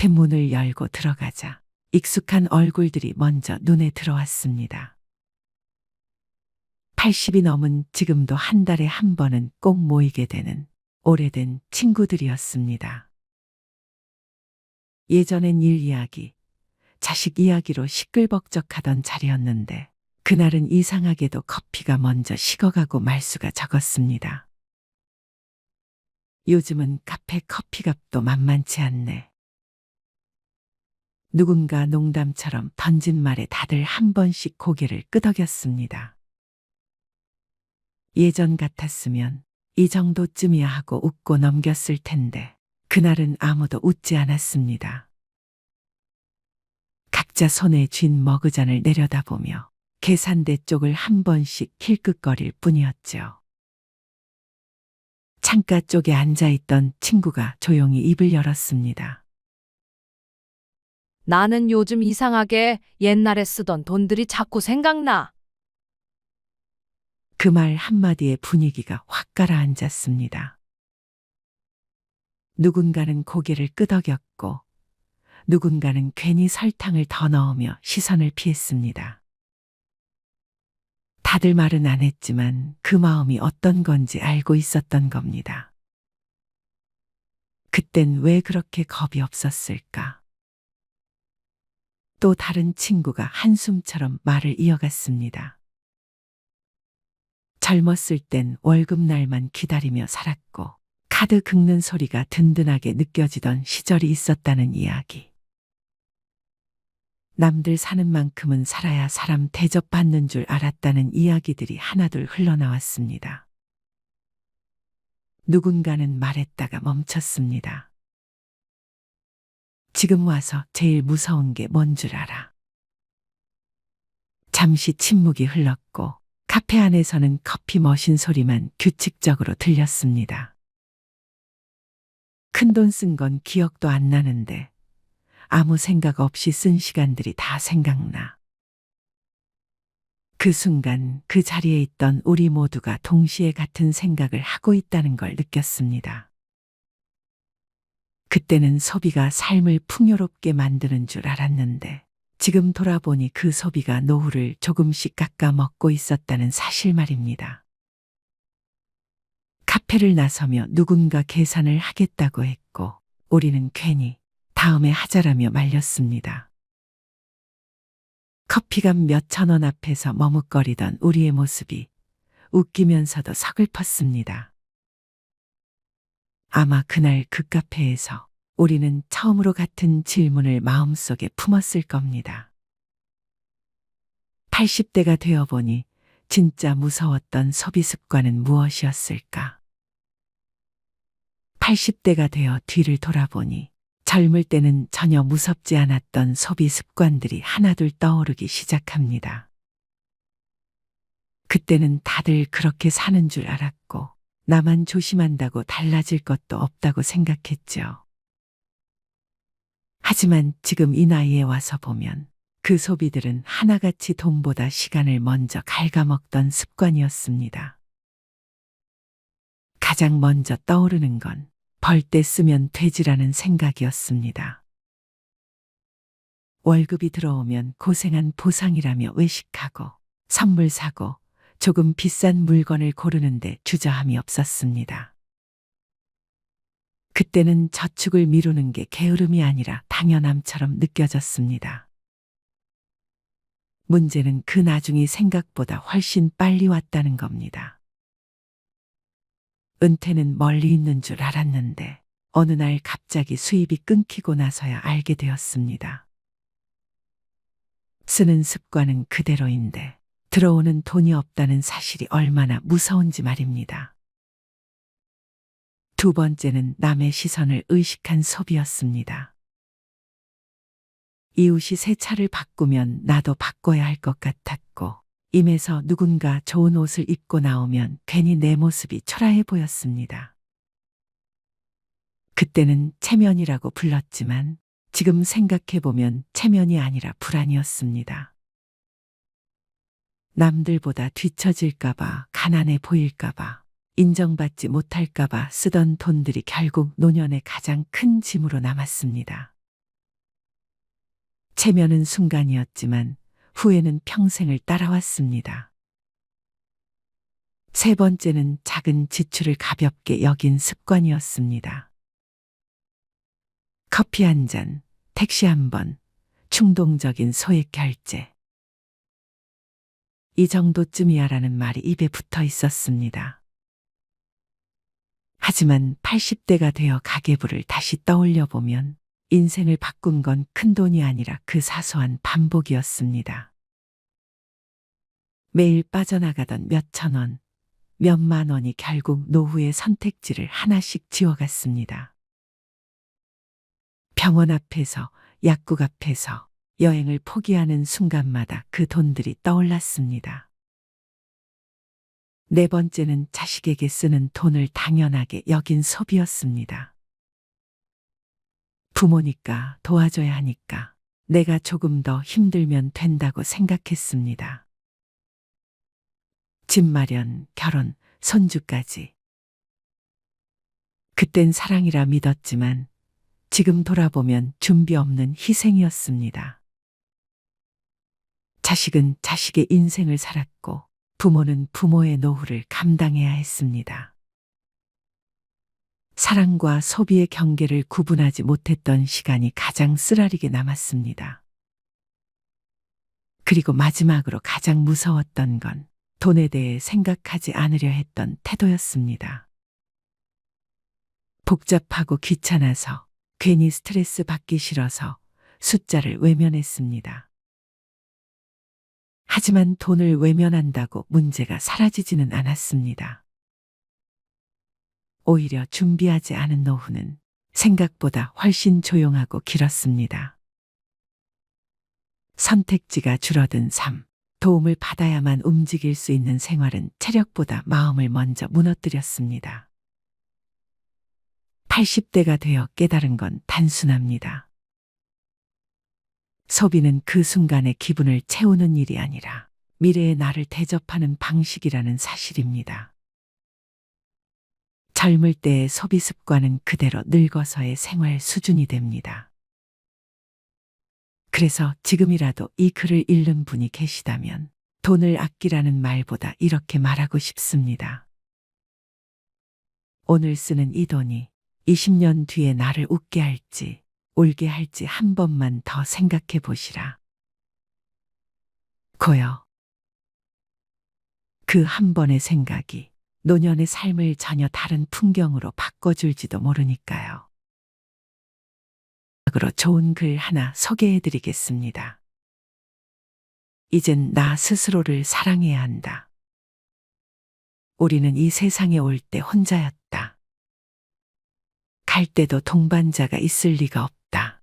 카페 문을 열고 들어가자 익숙한 얼굴들이 먼저 눈에 들어왔습니다. 80이 넘은 지금도 한 달에 한 번은 꼭 모이게 되는 오래된 친구들이었습니다. 예전엔 일 이야기, 자식 이야기로 시끌벅적하던 자리였는데 그날은 이상하게도 커피가 먼저 식어가고 말수가 적었습니다. 요즘은 카페 커피값도 만만치 않네. 누군가 농담처럼 던진 말에 다들 한 번씩 고개를 끄덕였습니다. 예전 같았으면 이 정도쯤이야 하고 웃고 넘겼을 텐데 그날은 아무도 웃지 않았습니다. 각자 손에 쥔 머그잔을 내려다보며 계산대 쪽을 한 번씩 힐끗거릴 뿐이었죠. 창가 쪽에 앉아있던 친구가 조용히 입을 열었습니다. 나는 요즘 이상하게 옛날에 쓰던 돈들이 자꾸 생각나. 그 말 한마디에 분위기가 확 가라앉았습니다. 누군가는 고개를 끄덕였고 누군가는 괜히 설탕을 더 넣으며 시선을 피했습니다. 다들 말은 안 했지만 그 마음이 어떤 건지 알고 있었던 겁니다. 그땐 왜 그렇게 겁이 없었을까? 또 다른 친구가 한숨처럼 말을 이어갔습니다. 젊었을 땐 월급날만 기다리며 살았고 카드 긁는 소리가 든든하게 느껴지던 시절이 있었다는 이야기. 남들 사는 만큼은 살아야 사람 대접받는 줄 알았다는 이야기들이 하나둘 흘러나왔습니다. 누군가는 말했다가 멈췄습니다. 지금 와서 제일 무서운 게 뭔 줄 알아? 잠시 침묵이 흘렀고 카페 안에서는 커피 머신 소리만 규칙적으로 들렸습니다. 큰돈 쓴 건 기억도 안 나는데 아무 생각 없이 쓴 시간들이 다 생각나. 그 순간 그 자리에 있던 우리 모두가 동시에 같은 생각을 하고 있다는 걸 느꼈습니다. 그때는 소비가 삶을 풍요롭게 만드는 줄 알았는데 지금 돌아보니 그 소비가 노후를 조금씩 깎아 먹고 있었다는 사실 말입니다. 카페를 나서며 누군가 계산을 하겠다고 했고 우리는 괜히 다음에 하자라며 말렸습니다. 커피값 몇천 원 앞에서 머뭇거리던 우리의 모습이 웃기면서도 서글펐습니다. 아마 그날 그 카페에서 우리는 처음으로 같은 질문을 마음속에 품었을 겁니다. 80대가 되어보니 진짜 무서웠던 소비 습관은 무엇이었을까? 80대가 되어 뒤를 돌아보니 젊을 때는 전혀 무섭지 않았던 소비 습관들이 하나둘 떠오르기 시작합니다. 그때는 다들 그렇게 사는 줄 알았고 나만 조심한다고 달라질 것도 없다고 생각했죠. 하지만 지금 이 나이에 와서 보면 그 소비들은 하나같이 돈보다 시간을 먼저 갉아먹던 습관이었습니다. 가장 먼저 떠오르는 건 벌 때 쓰면 되지라는 생각이었습니다. 월급이 들어오면 고생한 보상이라며 외식하고 선물 사고 조금 비싼 물건을 고르는데 주저함이 없었습니다. 그때는 저축을 미루는 게 게으름이 아니라 당연함처럼 느껴졌습니다. 문제는 그 나중이 생각보다 훨씬 빨리 왔다는 겁니다. 은퇴는 멀리 있는 줄 알았는데 어느 날 갑자기 수입이 끊기고 나서야 알게 되었습니다. 쓰는 습관은 그대로인데 들어오는 돈이 없다는 사실이 얼마나 무서운지 말입니다. 두 번째는 남의 시선을 의식한 소비였습니다. 이웃이 새 차를 바꾸면 나도 바꿔야 할 것 같았고 임에서 누군가 좋은 옷을 입고 나오면 괜히 내 모습이 초라해 보였습니다. 그때는 체면이라고 불렀지만 지금 생각해보면 체면이 아니라 불안이었습니다. 남들보다 뒤처질까봐, 가난해 보일까봐, 인정받지 못할까봐 쓰던 돈들이 결국 노년의 가장 큰 짐으로 남았습니다. 체면은 순간이었지만 후회는 평생을 따라왔습니다. 세 번째는 작은 지출을 가볍게 여긴 습관이었습니다. 커피 한 잔, 택시 한 번, 충동적인 소액 결제. 이 정도쯤이야라는 말이 입에 붙어 있었습니다. 하지만 80대가 되어 가계부를 다시 떠올려 보면 인생을 바꾼 건 큰 돈이 아니라 그 사소한 반복이었습니다. 매일 빠져나가던 몇천 원, 몇만 원이 결국 노후의 선택지를 하나씩 지워갔습니다. 병원 앞에서, 약국 앞에서, 여행을 포기하는 순간마다 그 돈들이 떠올랐습니다. 네 번째는 자식에게 쓰는 돈을 당연하게 여긴 소비였습니다. 부모니까 도와줘야 하니까 내가 조금 더 힘들면 된다고 생각했습니다. 집 마련, 결혼, 손주까지. 그땐 사랑이라 믿었지만 지금 돌아보면 준비 없는 희생이었습니다. 자식은 자식의 인생을 살았고 부모는 부모의 노후를 감당해야 했습니다. 사랑과 소비의 경계를 구분하지 못했던 시간이 가장 쓰라리게 남았습니다. 그리고 마지막으로 가장 무서웠던 건 돈에 대해 생각하지 않으려 했던 태도였습니다. 복잡하고 귀찮아서, 괜히 스트레스 받기 싫어서 숫자를 외면했습니다. 하지만 돈을 외면한다고 문제가 사라지지는 않았습니다. 오히려 준비하지 않은 노후는 생각보다 훨씬 조용하고 길었습니다. 선택지가 줄어든 삶, 도움을 받아야만 움직일 수 있는 생활은 체력보다 마음을 먼저 무너뜨렸습니다. 80대가 되어 깨달은 건 단순합니다. 소비는 그 순간의 기분을 채우는 일이 아니라 미래의 나를 대접하는 방식이라는 사실입니다. 젊을 때의 소비 습관은 그대로 늙어서의 생활 수준이 됩니다. 그래서 지금이라도 이 글을 읽는 분이 계시다면 돈을 아끼라는 말보다 이렇게 말하고 싶습니다. 오늘 쓰는 이 돈이 20년 뒤에 나를 웃게 할지 울게 할지 한 번만 더 생각해 보시라. 고요. 그 한 번의 생각이 노년의 삶을 전혀 다른 풍경으로 바꿔줄지도 모르니까요. 마지막으로 좋은 글 하나 소개해 드리겠습니다. 이젠 나 스스로를 사랑해야 한다. 우리는 이 세상에 올 때 혼자였다. 갈 때도 동반자가 있을 리가 없다.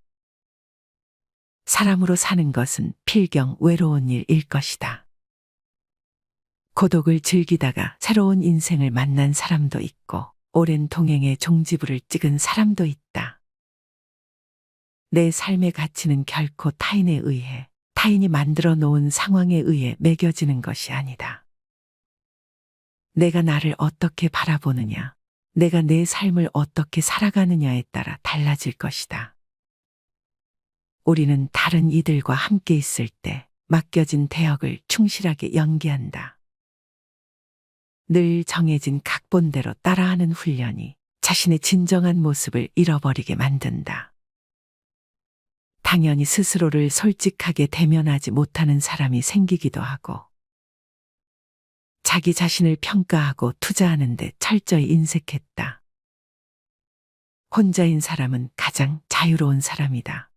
사람으로 사는 것은 필경 외로운 일일 것이다. 고독을 즐기다가 새로운 인생을 만난 사람도 있고 오랜 동행의 종지부를 찍은 사람도 있다. 내 삶의 가치는 결코 타인에 의해, 타인이 만들어 놓은 상황에 의해 매겨지는 것이 아니다. 내가 나를 어떻게 바라보느냐, 내가 내 삶을 어떻게 살아가느냐에 따라 달라질 것이다. 우리는 다른 이들과 함께 있을 때 맡겨진 대역을 충실하게 연기한다. 늘 정해진 각본대로 따라하는 훈련이 자신의 진정한 모습을 잃어버리게 만든다. 당연히 스스로를 솔직하게 대면하지 못하는 사람이 생기기도 하고, 자기 자신을 평가하고 투자하는 데 철저히 인색했다. 혼자인 사람은 가장 자유로운 사람이다.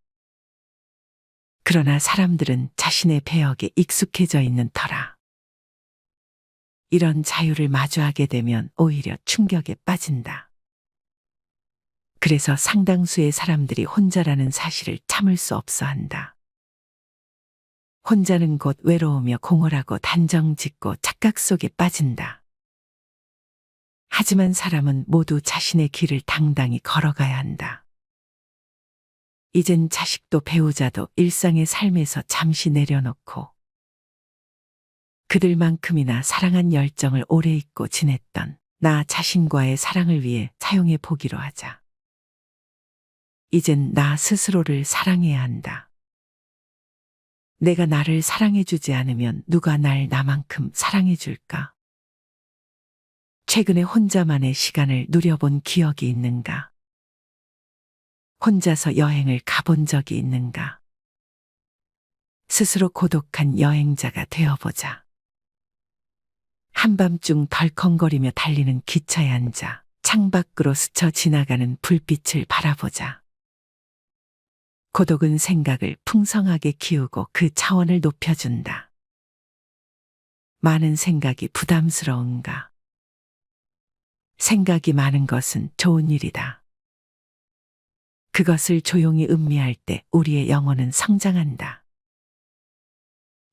그러나 사람들은 자신의 배역에 익숙해져 있는 터라 이런 자유를 마주하게 되면 오히려 충격에 빠진다. 그래서 상당수의 사람들이 혼자라는 사실을 참을 수 없어 한다. 혼자는 곧 외로우며 공허하고 단정 짓고 착각 속에 빠진다. 하지만 사람은 모두 자신의 길을 당당히 걸어가야 한다. 이젠 자식도 배우자도 일상의 삶에서 잠시 내려놓고 그들만큼이나 사랑한 열정을 오래 잊고 지냈던 나 자신과의 사랑을 위해 사용해 보기로 하자. 이젠 나 스스로를 사랑해야 한다. 내가 나를 사랑해주지 않으면 누가 날 나만큼 사랑해줄까? 최근에 혼자만의 시간을 누려본 기억이 있는가? 혼자서 여행을 가본 적이 있는가? 스스로 고독한 여행자가 되어보자. 한밤중 덜컹거리며 달리는 기차에 앉아 창밖으로 스쳐 지나가는 불빛을 바라보자. 고독은 생각을 풍성하게 키우고 그 차원을 높여준다. 많은 생각이 부담스러운가? 생각이 많은 것은 좋은 일이다. 그것을 조용히 음미할 때 우리의 영혼은 성장한다.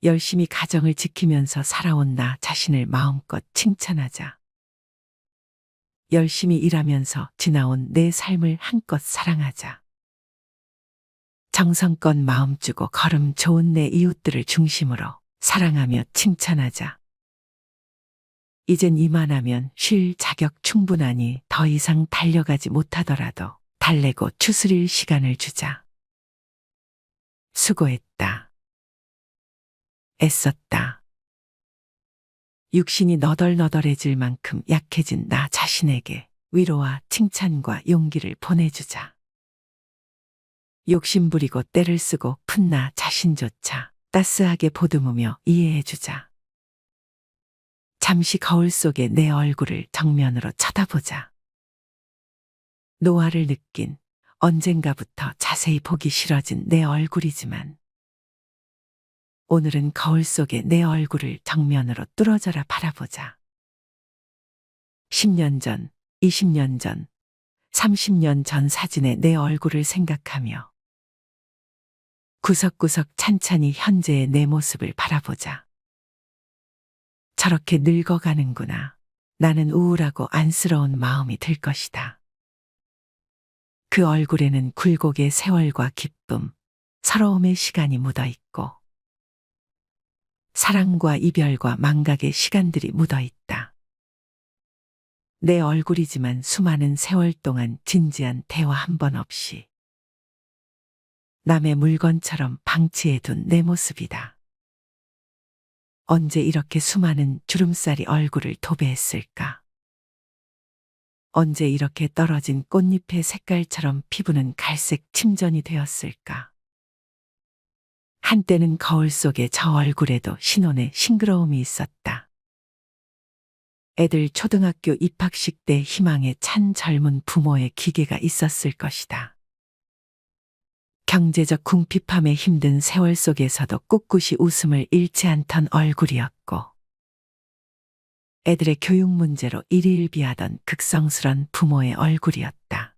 열심히 가정을 지키면서 살아온 나 자신을 마음껏 칭찬하자. 열심히 일하면서 지나온 내 삶을 한껏 사랑하자. 정성껏 마음 주고 걸음 좋은 내 이웃들을 중심으로 사랑하며 칭찬하자. 이젠 이만하면 쉴 자격 충분하니 더 이상 달려가지 못하더라도 달래고 추스릴 시간을 주자. 수고했다. 애썼다. 육신이 너덜너덜해질 만큼 약해진 나 자신에게 위로와 칭찬과 용기를 보내주자. 욕심부리고 때를 쓰고 푼 나 자신조차 따스하게 보듬으며 이해해주자. 잠시 거울 속에 내 얼굴을 정면으로 쳐다보자. 노화를 느낀 언젠가부터 자세히 보기 싫어진 내 얼굴이지만 오늘은 거울 속에 내 얼굴을 정면으로 뚫어져라 바라보자. 10년 전, 20년 전, 30년 전 사진의 내 얼굴을 생각하며 구석구석 찬찬히 현재의 내 모습을 바라보자. 저렇게 늙어가는구나. 나는 우울하고 안쓰러운 마음이 들 것이다. 그 얼굴에는 굴곡의 세월과 기쁨, 서러움의 시간이 묻어 있고 사랑과 이별과 망각의 시간들이 묻어 있다. 내 얼굴이지만 수많은 세월 동안 진지한 대화 한 번 없이 남의 물건처럼 방치해둔 내 모습이다. 언제 이렇게 수많은 주름살이 얼굴을 도배했을까? 언제 이렇게 떨어진 꽃잎의 색깔처럼 피부는 갈색 침전이 되었을까? 한때는 거울 속에 저 얼굴에도 신혼의 싱그러움이 있었다. 애들 초등학교 입학식 때 희망에 찬 젊은 부모의 기계가 있었을 것이다. 경제적 궁핍함에 힘든 세월 속에서도 꿋꿋이 웃음을 잃지 않던 얼굴이었고 애들의 교육 문제로 일희일비하던 극성스런 부모의 얼굴이었다.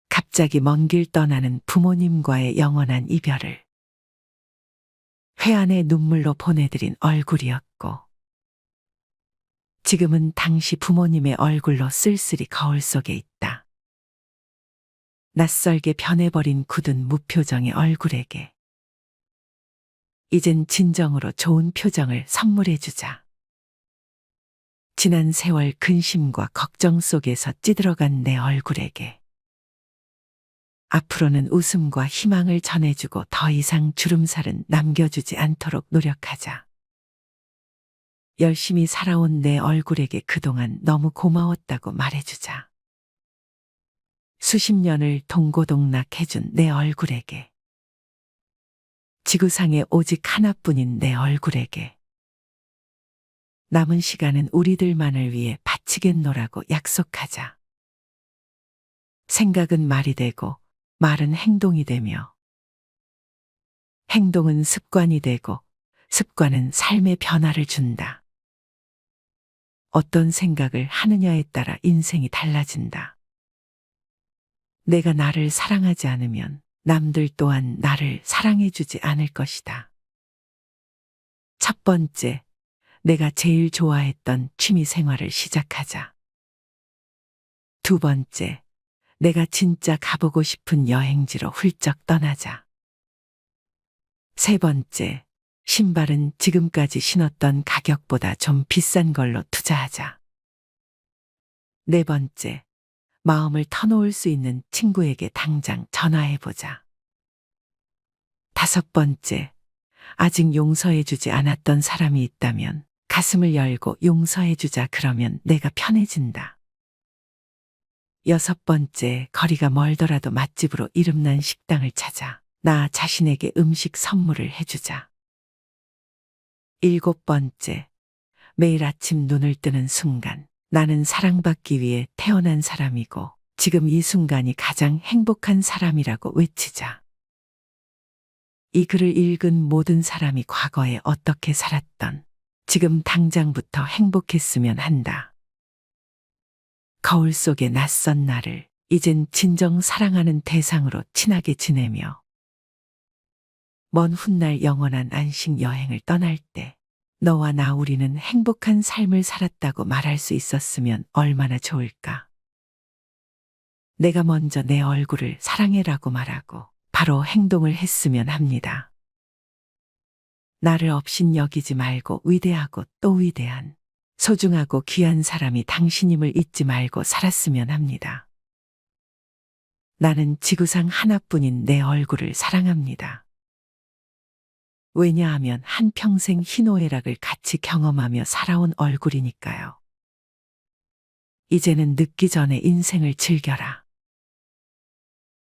갑자기 먼 길 떠나는 부모님과의 영원한 이별을 회한의 눈물로 보내드린 얼굴이었고 지금은 당시 부모님의 얼굴로 쓸쓸히 거울 속에 있다. 낯설게 변해버린 굳은 무표정의 얼굴에게 이젠 진정으로 좋은 표정을 선물해주자. 지난 세월 근심과 걱정 속에서 찌들어간 내 얼굴에게 앞으로는 웃음과 희망을 전해주고 더 이상 주름살은 남겨주지 않도록 노력하자. 열심히 살아온 내 얼굴에게 그동안 너무 고마웠다고 말해주자. 수십 년을 동고동락해준 내 얼굴에게 지구상에 오직 하나뿐인 내 얼굴에게 남은 시간은 우리들만을 위해 바치겠노라고 약속하자. 생각은 말이 되고 말은 행동이 되며 행동은 습관이 되고 습관은 삶의 변화를 준다. 어떤 생각을 하느냐에 따라 인생이 달라진다. 내가 나를 사랑하지 않으면 남들 또한 나를 사랑해주지 않을 것이다. 첫 번째, 내가 제일 좋아했던 취미 생활을 시작하자. 두 번째, 내가 진짜 가보고 싶은 여행지로 훌쩍 떠나자. 세 번째, 신발은 지금까지 신었던 가격보다 좀 비싼 걸로 투자하자. 네 번째, 마음을 터놓을 수 있는 친구에게 당장 전화해보자. 5번째, 아직 용서해주지 않았던 사람이 있다면 가슴을 열고 용서해주자. 그러면 내가 편해진다. 6번째, 거리가 멀더라도 맛집으로 이름난 식당을 찾아 나 자신에게 음식 선물을 해주자. 7번째, 매일 아침 눈을 뜨는 순간 나는 사랑받기 위해 태어난 사람이고 지금 이 순간이 가장 행복한 사람이라고 외치자. 이 글을 읽은 모든 사람이 과거에 어떻게 살았던 지금 당장부터 행복했으면 한다. 거울 속의 낯선 나를 이젠 진정 사랑하는 대상으로 친하게 지내며 먼 훗날 영원한 안식 여행을 떠날 때 너와 나 우리는 행복한 삶을 살았다고 말할 수 있었으면 얼마나 좋을까. 내가 먼저 내 얼굴을 사랑해라고 말하고 바로 행동을 했으면 합니다. 나를 없인 여기지 말고 위대하고 또 위대한 소중하고 귀한 사람이 당신임을 잊지 말고 살았으면 합니다. 나는 지구상 하나뿐인 내 얼굴을 사랑합니다. 왜냐하면 한평생 희노애락을 같이 경험하며 살아온 얼굴이니까요. 이제는 늦기 전에 인생을 즐겨라.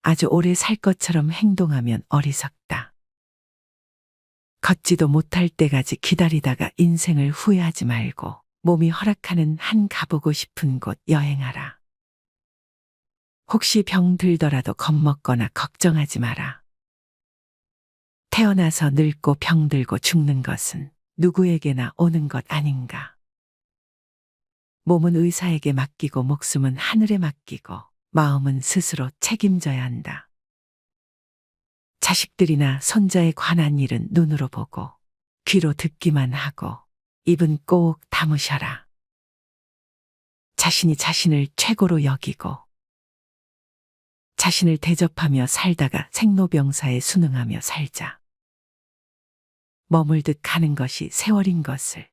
아주 오래 살 것처럼 행동하면 어리석다. 걷지도 못할 때까지 기다리다가 인생을 후회하지 말고 몸이 허락하는 한 가보고 싶은 곳 여행하라. 혹시 병 들더라도 겁먹거나 걱정하지 마라. 태어나서 늙고 병들고 죽는 것은 누구에게나 오는 것 아닌가. 몸은 의사에게 맡기고 목숨은 하늘에 맡기고 마음은 스스로 책임져야 한다. 자식들이나 손자에 관한 일은 눈으로 보고 귀로 듣기만 하고 입은 꼭 다무셔라. 자신이 자신을 최고로 여기고 자신을 대접하며 살다가 생로병사에 순응하며 살자. 머물듯 가는 것이 세월인 것을